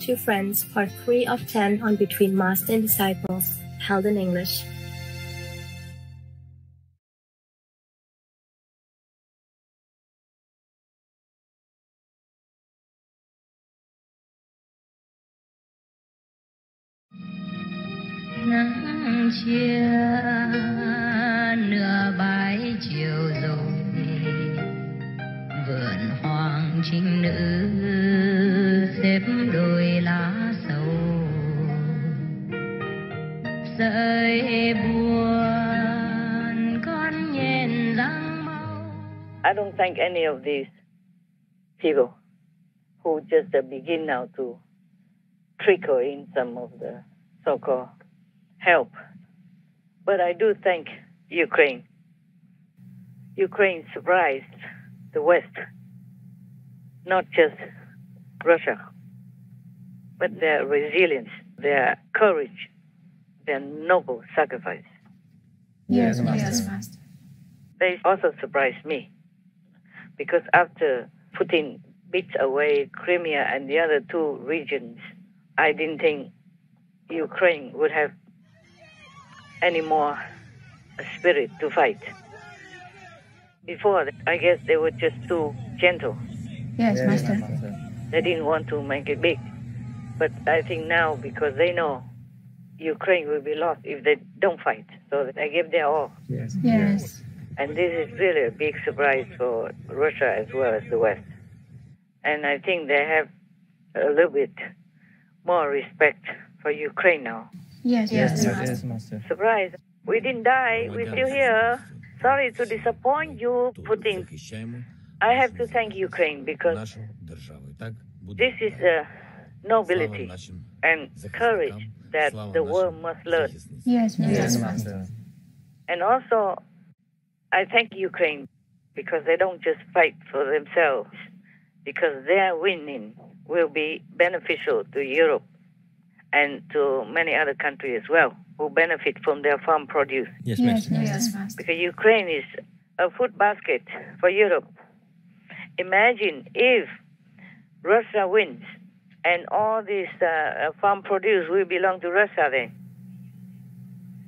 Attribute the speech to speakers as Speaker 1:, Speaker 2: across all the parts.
Speaker 1: Two Friends, Part 3 of 10 on Between Master and Disciples, held in English.
Speaker 2: Nắng chia nửa bãi chiều rồi, vườn hoàng trinh nữ xếp đôi lá sầu, sợi buồn con nhen răng mau.
Speaker 3: I don't thank any of these people who just begin now to trickle in some of the so-called help. But I do thank Ukraine. Ukraine surprised the West, not just Russia, but their resilience, their courage, their noble sacrifice.
Speaker 4: Yes, Master.
Speaker 3: They also surprised me, because after Putin beats away Crimea and the other two regions, I didn't think Ukraine would have any more spirit to fight. Before, I guess they were just too gentle.
Speaker 4: Yes, Master.
Speaker 3: They didn't want to make it big. But I think now, because they know Ukraine will be lost if they don't fight, so they give their all.
Speaker 4: Yes.
Speaker 3: And this is really a big surprise for Russia as well as the West. And I think they have a little bit more respect for Ukraine now.
Speaker 4: Yes,
Speaker 5: Master.
Speaker 3: Surprise. We didn't die. We're still here. Sorry to disappoint you, Putin. I have to thank Ukraine because this is a nobility and courage that the world must learn.
Speaker 4: Yes, Master.
Speaker 3: And also, I thank Ukraine because they don't just fight for themselves, because their winning will be beneficial to Europe and to many other countries as well, who benefit from their farm produce.
Speaker 5: Yes,
Speaker 4: Master.
Speaker 3: Because Ukraine is a food basket for Europe. Imagine if Russia wins and all this farm produce will belong to Russia then.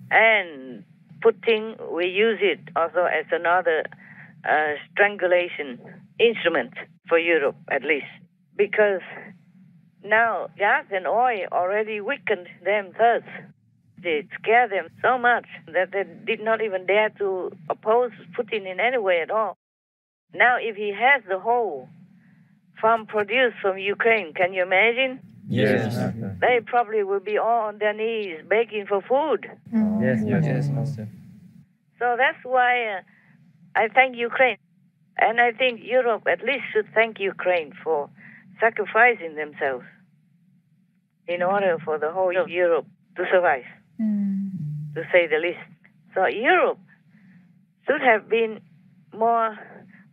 Speaker 3: And Putin will use it also as another strangulation instrument for Europe, at least. Because now gas and oil already weakened them thirst. They scared them so much that they did not even dare to oppose Putin in any way at all. Now, if he has the whole farm produce from Ukraine, can you imagine?
Speaker 5: Yes.
Speaker 3: They probably will be all on their knees begging for food.
Speaker 5: Yes, Master.
Speaker 3: So that's why I thank Ukraine. And I think Europe at least should thank Ukraine for sacrificing themselves in order for the whole of Europe to survive, to say the least. So Europe should have been more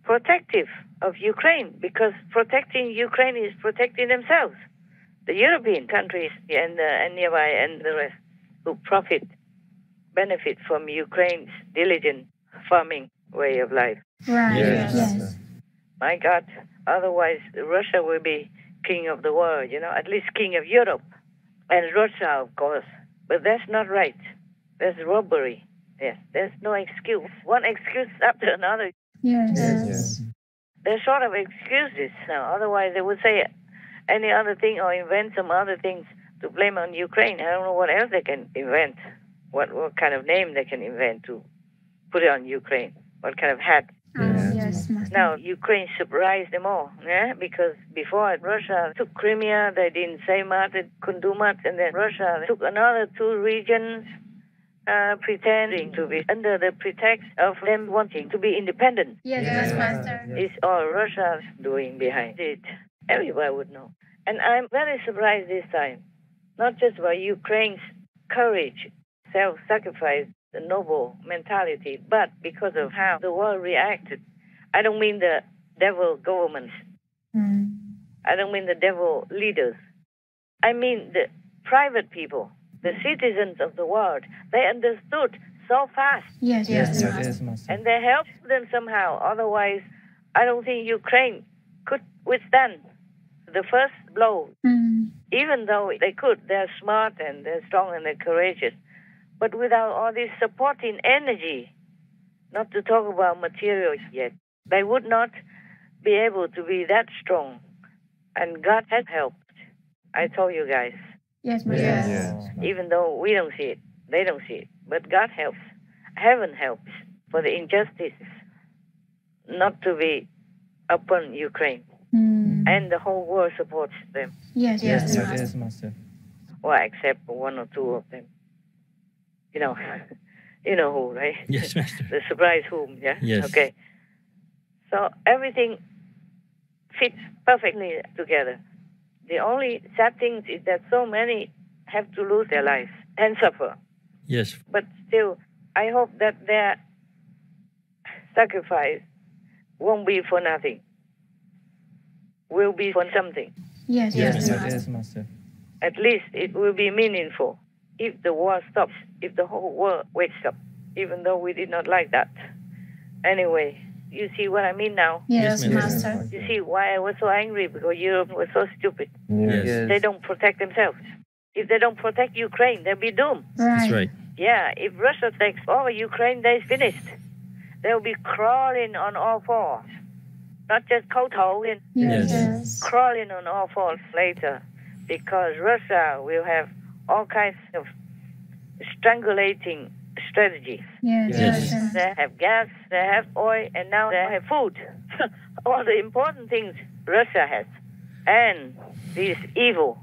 Speaker 3: protective of Ukraine, because protecting Ukraine is protecting themselves, the European countries and nearby and the rest who benefit from Ukraine's diligent farming way of life.
Speaker 4: Right.
Speaker 5: Yes.
Speaker 3: My God, otherwise Russia will be king of the world, at least king of Europe. And Russia, of course. But that's not right. That's robbery. Yes, there's no excuse. One excuse after another.
Speaker 4: Yes.
Speaker 3: They're short of excuses now. Otherwise, they would say any other thing or invent some other things to blame on Ukraine. I don't know what else they can invent. What kind of name they can invent to put it on Ukraine. What kind of hat.
Speaker 4: Yes, Master.
Speaker 3: Now, Ukraine surprised them all, because before Russia took Crimea, they didn't say much, they couldn't do much, and then Russia took another two regions, pretending to be under the pretext of them wanting to be independent.
Speaker 4: Yes, Master.
Speaker 3: It's all Russia doing behind it. Everybody would know. And I'm very surprised this time, not just by Ukraine's courage, self-sacrifice, the noble mentality, but because of how the world reacted. I don't mean the devil governments. I don't mean the devil leaders. I mean the private people, the citizens of the world. They understood so fast.
Speaker 4: Yes,
Speaker 5: Master.
Speaker 3: And they helped them somehow. Otherwise, I don't think Ukraine could withstand the first blow. Even though they could, they're smart and they're strong and they're courageous. But without all this supporting energy, not to talk about material yet, they would not be able to be that strong. And God has helped. I told you guys.
Speaker 4: Yes, Master.
Speaker 5: Yes.
Speaker 3: Even though we don't see it, they don't see it. But God helps. Heaven helps for the injustice not to be upon Ukraine. And the whole world supports them.
Speaker 4: Yes, yes,
Speaker 5: Yes,
Speaker 4: Master.
Speaker 5: yes, Master.
Speaker 3: Well, except one or two of them. You know, you know who, right?
Speaker 6: Yes, Master.
Speaker 3: The surprise whom, yeah?
Speaker 6: Yes.
Speaker 3: Okay. So everything fits perfectly together. The only sad thing is that so many have to lose their lives and suffer.
Speaker 6: Yes.
Speaker 3: But still, I hope that their sacrifice won't be for nothing. Will be for something.
Speaker 4: Yes,
Speaker 5: Yes,
Speaker 4: yes,
Speaker 5: yes,
Speaker 4: Master.
Speaker 5: yes, Master.
Speaker 3: At least it will be meaningful. If the war stops, if the whole world wakes up, even though we did not like that. Anyway, you see what I mean now?
Speaker 4: Yes,
Speaker 6: Yes,
Speaker 4: Master.
Speaker 3: You see why I was so angry? Because Europe was so stupid.
Speaker 6: Yes.
Speaker 3: They don't protect themselves. If they don't protect Ukraine, they'll be doomed.
Speaker 6: That's right.
Speaker 3: Yeah, if Russia takes over Ukraine, they're finished. They'll be crawling on all fours. Not just kowtowing,
Speaker 4: Yes,
Speaker 6: Yes.
Speaker 4: yes.
Speaker 3: crawling on all fours later. Because Russia will have all kinds of strangulating strategies.
Speaker 4: Yes,
Speaker 6: Yes.
Speaker 4: yes.
Speaker 3: They have gas, they have oil, and now they have food. All the important things Russia has. And these evil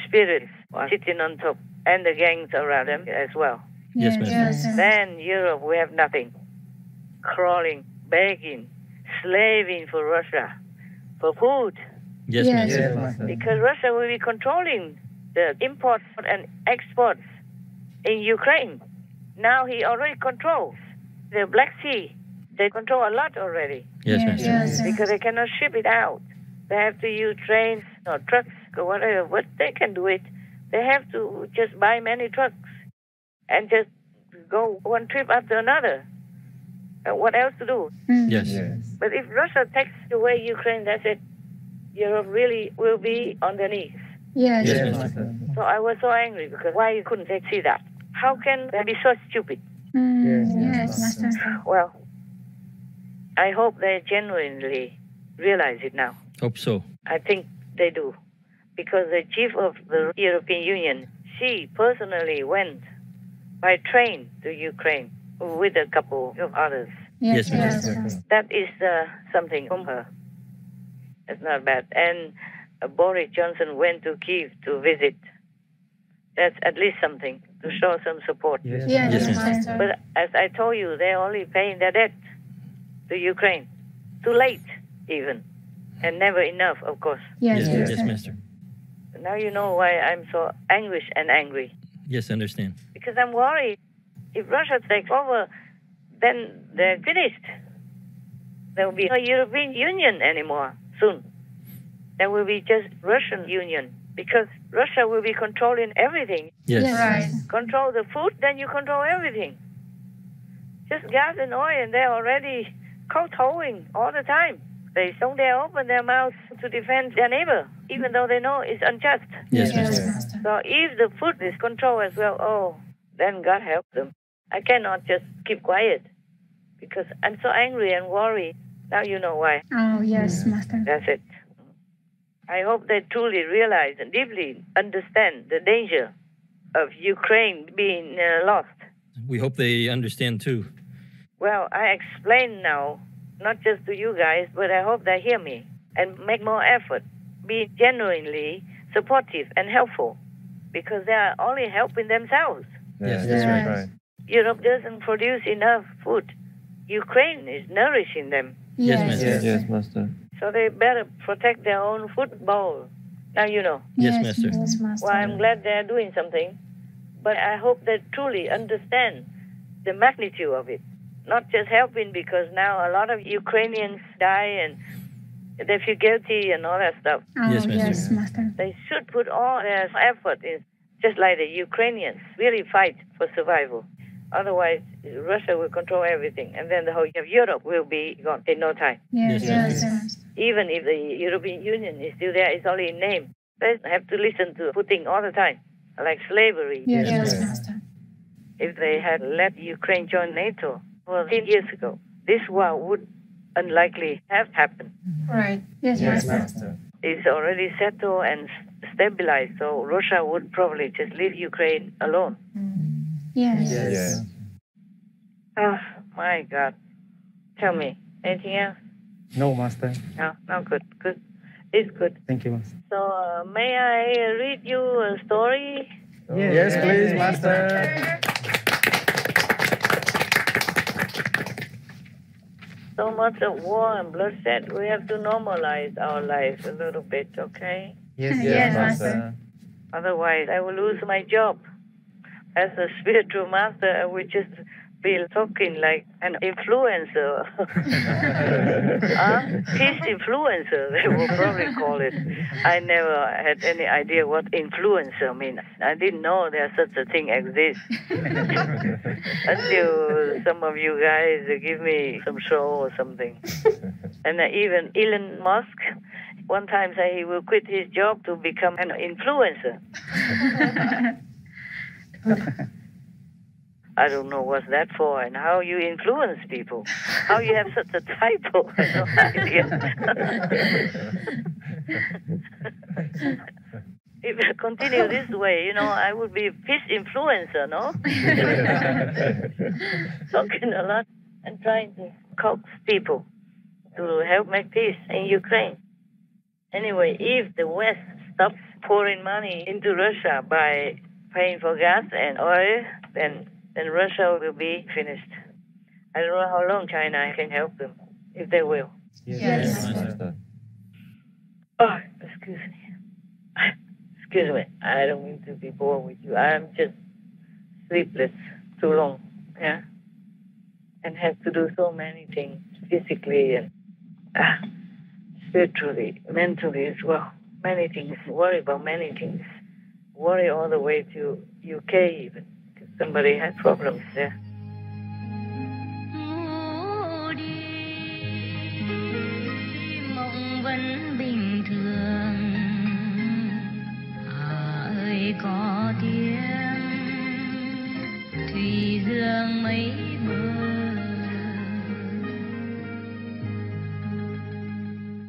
Speaker 3: spirits are sitting on top, and the gangs around them as well.
Speaker 6: Yes,
Speaker 4: Yes,
Speaker 6: Master.
Speaker 4: yes.
Speaker 3: Then Europe, we have nothing. Crawling, begging, slaving for Russia, for food.
Speaker 6: Yes,
Speaker 4: Yes.
Speaker 6: Master.
Speaker 5: Yes, Master.
Speaker 3: Because Russia will be controlling the imports and exports in Ukraine. Now he already controls the Black Sea. They control a lot already
Speaker 6: Yes,
Speaker 4: Yes,
Speaker 6: Master.
Speaker 4: yes.
Speaker 3: because they cannot ship it out. They have to use trains or trucks or whatever, but they can do it. They have to just buy many trucks and just go one trip after another. What else to do?
Speaker 6: Yes.
Speaker 5: Yes.
Speaker 3: But if Russia takes away Ukraine, that's it. Europe really will be on their knees.
Speaker 4: Yes,
Speaker 6: Yes,
Speaker 5: Yes,
Speaker 6: Master.
Speaker 5: Master.
Speaker 3: So I was so angry because why couldn't they see that? How can they be so stupid?
Speaker 4: Yes, Master.
Speaker 3: Well, I hope they genuinely realize it now.
Speaker 6: Hope so.
Speaker 3: I think they do. Because the chief of the European Union, she personally went by train to Ukraine with a couple of others.
Speaker 6: Yes,
Speaker 4: Yes,
Speaker 6: Master.
Speaker 4: yes.
Speaker 3: That is something from her. It's not bad. And Boris Johnson went to Kiev to visit. That's at least something to show some support.
Speaker 5: Yes,
Speaker 4: Yes,
Speaker 6: Yes,
Speaker 4: Master.
Speaker 3: But as I told you, they're only paying their debt to Ukraine. Too late, even. And never enough, of course.
Speaker 4: Yes,
Speaker 6: Yes,
Speaker 4: yes.
Speaker 6: yes, Master.
Speaker 3: Now you know why I'm so anguished and angry.
Speaker 6: Yes, I understand.
Speaker 3: Because I'm worried. If Russia takes over, then they're finished. There will be no European Union anymore soon. There will be just Russian Union. Because Russia will be controlling everything.
Speaker 6: Yes.
Speaker 4: Right.
Speaker 3: Control the food, then you control everything. Just gas and oil, and they're already kowtowing all the time. They don't dare open their mouths to defend their neighbor, even though they know it's unjust.
Speaker 6: Yes,
Speaker 4: Yes,
Speaker 6: Master.
Speaker 4: Master.
Speaker 3: So if the food is controlled as well, oh, then God help them. I cannot just keep quiet because I'm so angry and worried. Now you know why.
Speaker 4: Oh, yes, Master.
Speaker 3: That's it. I hope they truly realize and deeply understand the danger of Ukraine being lost.
Speaker 6: We hope they understand too.
Speaker 3: Well, I explain now, not just to you guys, but I hope they hear me and make more effort, be genuinely supportive and helpful, because they are only helping themselves.
Speaker 6: Yes,
Speaker 5: that's
Speaker 4: right.
Speaker 5: right.
Speaker 3: Europe doesn't produce enough food. Ukraine is nourishing them,
Speaker 6: Yes,
Speaker 4: Yes,
Speaker 6: Master.
Speaker 5: Yes, yes, Master.
Speaker 3: so they better protect their own food bowl. Now you know.
Speaker 6: Yes, Master.
Speaker 4: Yes, Master.
Speaker 3: Well, I'm glad they're doing something, but I hope they truly understand the magnitude of it. Not just helping because now a lot of Ukrainians die and they feel guilty and all that stuff.
Speaker 4: Oh,
Speaker 6: Yes, Master.
Speaker 4: yes, Master.
Speaker 3: They should put all their effort in, just like the Ukrainians, really fight for survival. Otherwise, Russia will control everything, and then the whole of Europe will be gone in no time.
Speaker 4: Yes,
Speaker 6: Yes,
Speaker 4: yes,
Speaker 6: Master.
Speaker 4: yes.
Speaker 3: Even if the European Union is still there, it's only in name. They have to listen to Putin all the time, like slavery.
Speaker 4: Yes,
Speaker 5: Yes.
Speaker 4: Master.
Speaker 3: If they had let Ukraine join NATO 10 years ago, this war would unlikely have happened.
Speaker 4: Right. Yes,
Speaker 5: Yes,
Speaker 4: Master.
Speaker 5: Master.
Speaker 3: It's already settled and stabilized, so Russia would probably just leave Ukraine alone.
Speaker 4: Yes.
Speaker 5: Yes.
Speaker 3: Oh, my God. Tell me, anything else?
Speaker 5: No, Master.
Speaker 3: No, no, good, good. It's good.
Speaker 5: Thank you, Master.
Speaker 3: So, may I read you a story?
Speaker 5: Yes, please, Master.
Speaker 3: So much of war and bloodshed, we have to normalize our life a little bit, okay?
Speaker 5: Yes,
Speaker 4: Yes,
Speaker 5: Master.
Speaker 3: Otherwise, I will lose my job. As a spiritual master, I would just be talking like an influencer. Peace influencer, they will probably call it. I never had any idea what influencer means. I didn't know there's such a thing exists. Until some of you guys give me some show or something. And even Elon Musk one time said he will quit his job to become an influencer. I don't know what's that for and how you influence people. How you have such a typo. I have no idea. If I continue this way, I would be a peace influencer, no? Talking a lot and trying to coax people to help make peace in Ukraine. Anyway, if the West stops pouring money into Russia by paying for gas and oil, then Russia will be finished. I don't know how long China can help them, if they will.
Speaker 4: Yes.
Speaker 5: Master.
Speaker 3: Oh, excuse me. Excuse me. I don't mean to be bored with you. I'm just sleepless too long, yeah? And have to do so many things physically and spiritually, mentally as well. Many things. Worry about many things. Worry all the way to UK even. Because somebody had problems there.
Speaker 2: Ngủ đi, mộng vẫn bình thường. Ơi có tiếng thủy dương mấy